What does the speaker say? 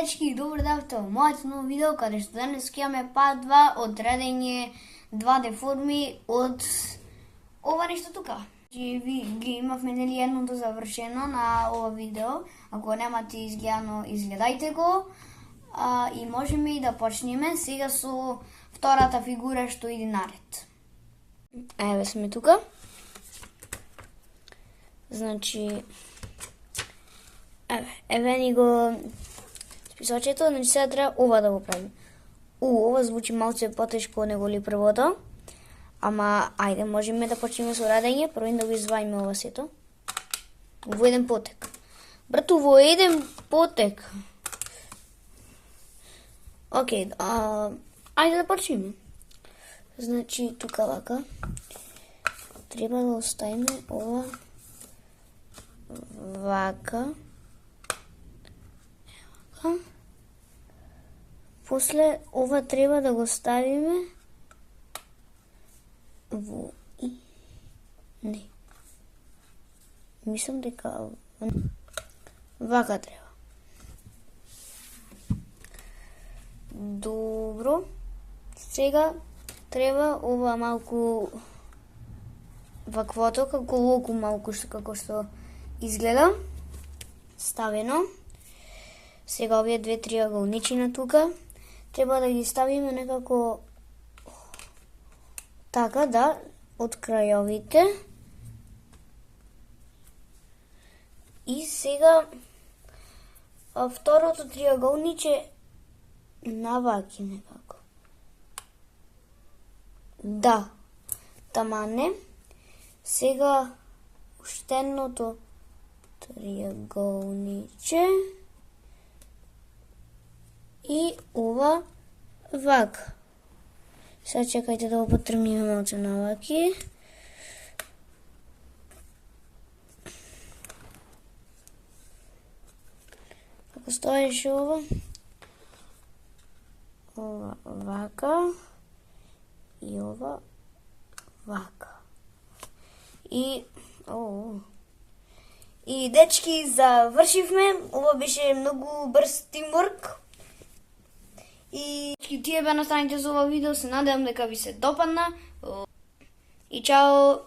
дечки, добро дојавте во моето ново видео, каде што денес ќе имаме пат 2 од редење 2 деформи од ова нешто тука. Ви ги имавме нели едното завршено на ова видео. Ако немате изгледано, изгледајте го. И можеме и да почнеме сега со втората фигура што иде наред. Еве сме тука. Значи еве ни го списочето, значи сега треба ова да го правим. Ова звучи малце потешко него ли првото. Ама ајде, можеме да почнеме со радење, прво да го изваиме ова сето. Во еден потек. Брату, во еден потек. Океј, ајде да почнеме. Значи, тука вака. Треба да оставиме ова вака. После ова треба да го ставиме во не. Мислам дека вака треба. Добро. Сега треба ова малку ваквото, како локу малку како што изгледа. Ставено. Сега овие две триаголничина тука треба да ги ставиме некако така да од крајовите. И сега второто триаголниче наваки некако. Да, тамане. Сега уште едното триаголниче. И ова вака. Сега чекајте да го потргнеме малце наваки. Како стоеше ова? Ова вака. И ова вака. И дечки, завршивме. Ова беше многу брз тимворк. И тие беа настраните за ова видео, се надевам дека ви се допадна. И чао!